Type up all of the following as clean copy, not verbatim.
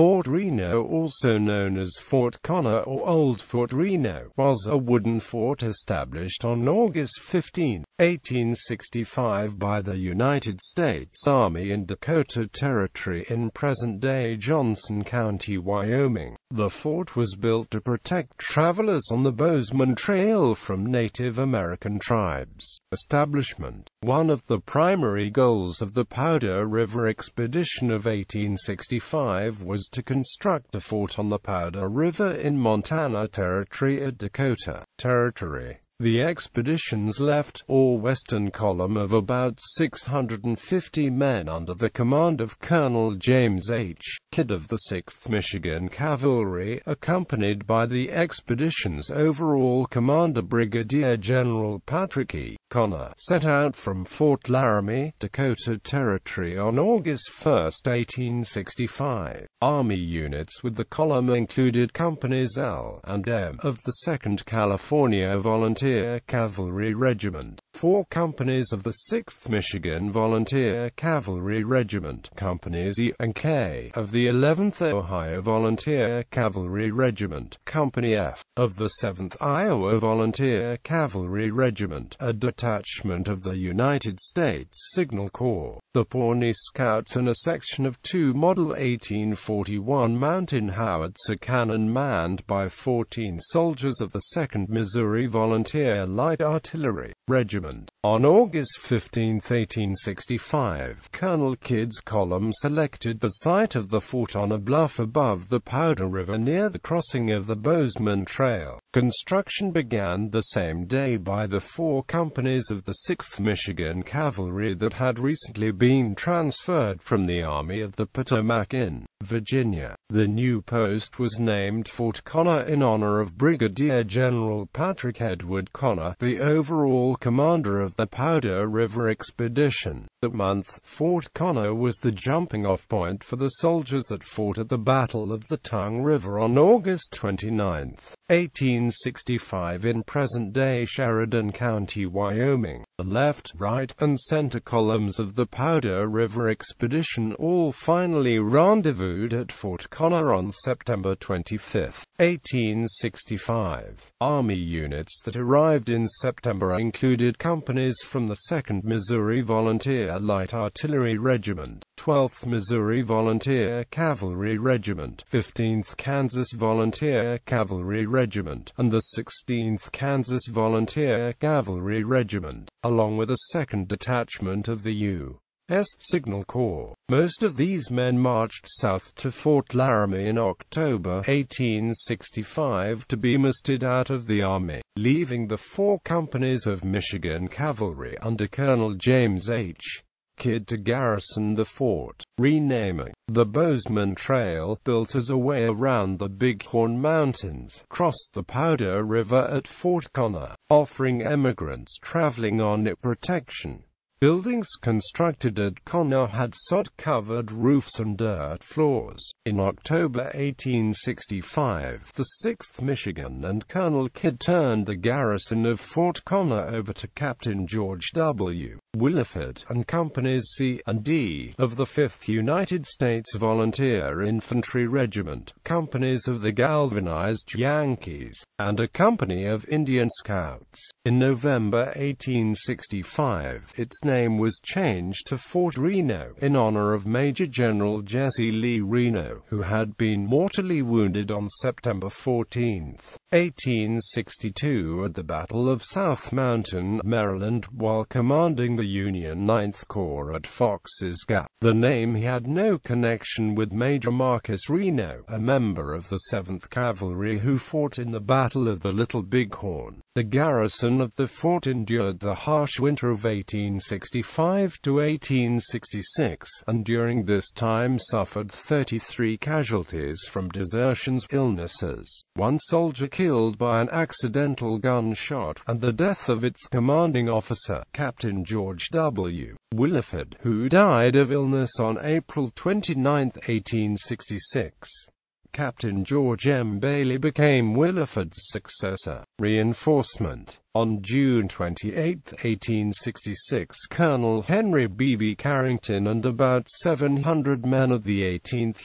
Fort Reno, also known as Fort Connor or Old Fort Reno, was a wooden fort established on August 15, 1865 by the United States Army in Dakota Territory in present-day Johnson County, Wyoming. The fort was built to protect travelers on the Bozeman Trail from Native American tribes. Establishment. One of the primary goals of the Powder River Expedition of 1865 was to construct a fort on the Powder River in Montana Territory at Dakota Territory. The expedition's left, or western column of about 650 men under the command of Colonel James H. Kidd of the 6th Michigan Cavalry, accompanied by the expedition's overall commander Brigadier General Patrick E. Connor, set out from Fort Laramie, Dakota Territory on August 1, 1865. Army units with the column included Companies L and M of the 2nd California Volunteer Cavalry Regiment, 4 companies of the 6th Michigan Volunteer Cavalry Regiment, Companies E and K of the 11th Ohio Volunteer Cavalry Regiment, Company F of the 7th Iowa Volunteer Cavalry Regiment, a detachment of the United States Signal Corps, the Pawnee Scouts, and a section of 2 Model 1841 mountain howitzer cannon manned by 14 soldiers of the 2nd Missouri Volunteer Light Artillery Regiment. On August 15, 1865, Colonel Kidd's column selected the site of the fort on a bluff above the Powder River near the crossing of the Bozeman Trail. Construction began the same day by the 4 companies of the 6th Michigan Cavalry that had recently been transferred from the Army of the Potomac in Virginia. The new post was named Fort Connor in honor of Brigadier General Patrick Edward Connor, the overall commander of the Powder River Expedition. That month, Fort Connor was the jumping-off point for the soldiers that fought at the Battle of the Tongue River on August 29, 1865 in present-day Sheridan County, Wyoming. The left, right, and center columns of the Powder River Expedition all finally rendezvoused at Fort Connor on September 25, 1865. Army units that arrived in September included companies from the 2nd Missouri Volunteer Light Artillery Regiment, 12th Missouri Volunteer Cavalry Regiment, 15th Kansas Volunteer Cavalry Regiment, and the 16th Kansas Volunteer Cavalry Regiment, along with a 2nd detachment of the U.S. Signal Corps. Most of these men marched south to Fort Laramie in October 1865 to be mustered out of the Army, leaving the 4 companies of Michigan Cavalry under Colonel James H. Kidd to garrison the fort. Renaming the Bozeman Trail, built as a way around the Bighorn Mountains, crossed the Powder River at Fort Connor, offering emigrants traveling on it protection. Buildings constructed at Connor had sod-covered roofs and dirt floors. In October 1865, the 6th Michigan and Colonel Kidd turned the garrison of Fort Connor over to Captain George W. Williford and Companies C and D of the 5th United States Volunteer Infantry Regiment, companies of the Galvanized Yankees, and a company of Indian Scouts. In November 1865, its name was changed to Fort Reno, in honor of Major General Jesse Lee Reno, who had been mortally wounded on September 14, 1862 at the Battle of South Mountain, Maryland, while commanding the Union 9th Corps at Fox's Gap. The name had no connection with Major Marcus Reno, a member of the 7th Cavalry who fought in the Battle of the Little Bighorn. The garrison of the fort endured the harsh winter of 1865 to 1866, and during this time suffered 33 casualties from desertions, illnesses, 1 soldier killed by an accidental gunshot, and the death of its commanding officer, Captain George W. Williford, who died of illness on April 29, 1866. Captain George M. Bailey became Williford's successor. Reinforcement. On June 28, 1866, Colonel Henry B. Carrington and about 700 men of the 18th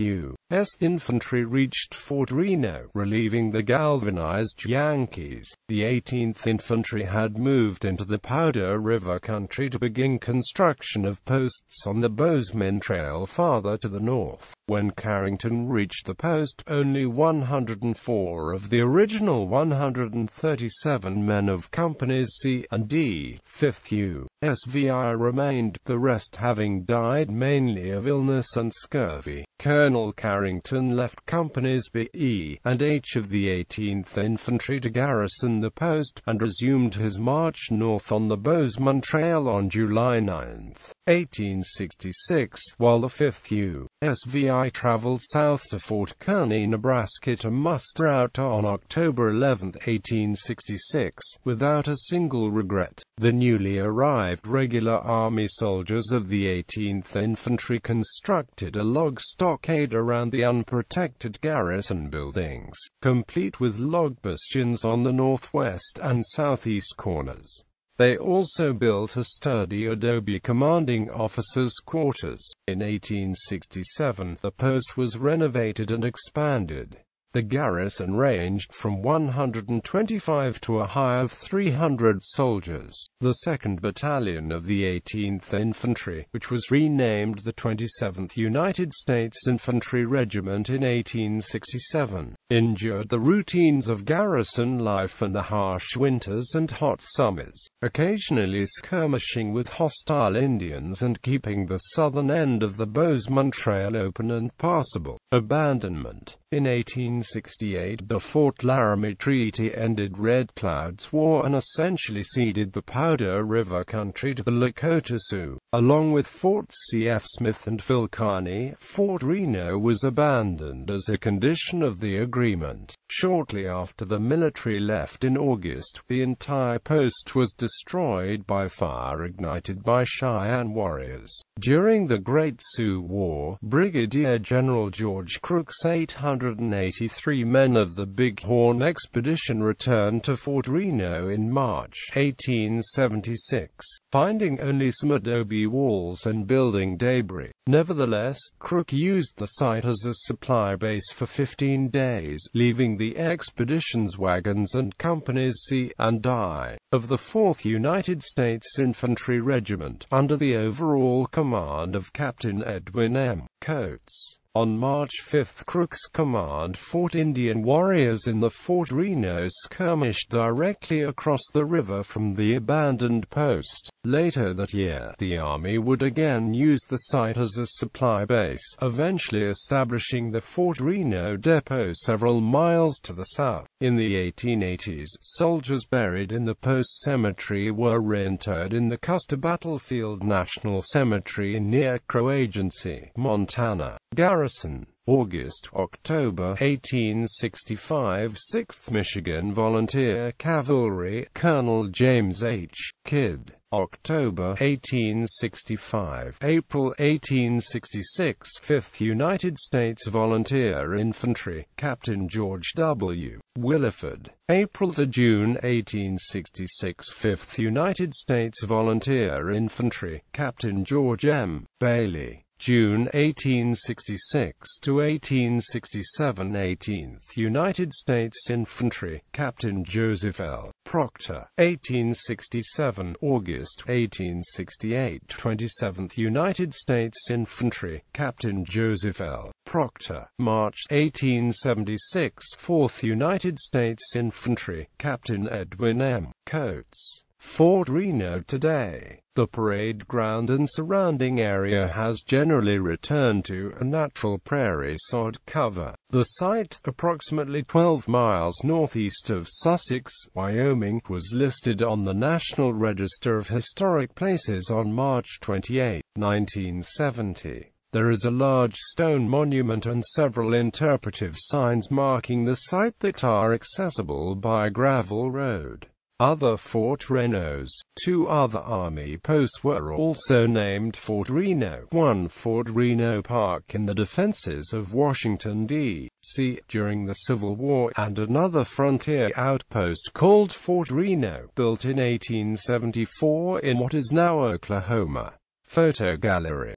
infantry reached Fort Reno, relieving the galvanized Yankees. The 18th Infantry had moved into the Powder River country to begin construction of posts on the Bozeman Trail farther to the north. When Carrington reached the post, only 104 of the original 137 men of Companies C and D, 5th U.S.V.I. remained, the rest having died mainly of illness and scurvy. Colonel Carrington left Companies B, E, and H of the 18th Infantry to garrison the post, and resumed his march north on the Bozeman Trail on July 9, 1866, while the 5th U.S.V.I. traveled south to Fort Kearny, Nebraska to muster out on October 11, 1866, without a single regret. The newly arrived regular Army soldiers of the 18th Infantry constructed a log stockade around the unprotected garrison buildings, complete with log bastions on the northwest and southeast corners. They also built a sturdy adobe commanding officers' quarters. In 1867, the post was renovated and expanded. The garrison ranged from 125 to a high of 300 soldiers. The 2nd Battalion of the 18th Infantry, which was renamed the 27th United States Infantry Regiment in 1867, endured the routines of garrison life and the harsh winters and hot summers, occasionally skirmishing with hostile Indians and keeping the southern end of the Bozeman Trail open and passable. Abandonment. In 1868, the Fort Laramie Treaty ended Red Cloud's War and essentially ceded the Powder River country to the Lakota Sioux. Along with Forts C.F. Smith and Phil Kearny, Fort Reno was abandoned as a condition of the agreement. Shortly after the military left in August, the entire post was destroyed by fire ignited by Cheyenne warriors. During the Great Sioux War, Brigadier General George Crook's 883 men of the Big Horn Expedition returned to Fort Reno in March 1876, finding only some adobe walls and building debris. Nevertheless, Crook used the site as a supply base for 15 days, leaving the expedition's wagons and Companies C and I of the 4th United States Infantry Regiment, under the overall command of Captain Edwin M. Coates. On March 5, Crook's command fought Indian warriors in the Fort Reno skirmish directly across the river from the abandoned post. Later that year, the Army would again use the site as a supply base, eventually establishing the Fort Reno depot several miles to the south. In the 1880s, soldiers buried in the post cemetery were reinterred in the Custer Battlefield National Cemetery near Crow Agency, Montana. Garrison. August-October 1865, 6th Michigan Volunteer Cavalry, Colonel James H. Kidd. October 1865, April 1866, 5th United States Volunteer Infantry, Captain George W. Williford. April to June 1866, 5th United States Volunteer Infantry, Captain George M. Bailey. June 1866 to 1867, 18th United States Infantry, Captain Joseph L. Proctor. 1867, August 1868, 27th United States Infantry, Captain Joseph L. Proctor. March 1876, 4th United States Infantry, Captain Edwin M. Coates. Fort Reno today. The parade ground and surrounding area has generally returned to a natural prairie sod cover. The site, approximately 12 miles northeast of Sussex, Wyoming, was listed on the National Register of Historic Places on March 28, 1970. There is a large stone monument and several interpretive signs marking the site that are accessible by gravel road. Other Fort Renos. 2 other Army posts were also named Fort Reno. One Fort Reno Park in the defenses of Washington, D.C. during the Civil War, and another frontier outpost called Fort Reno, built in 1874 in what is now Oklahoma. Photo gallery.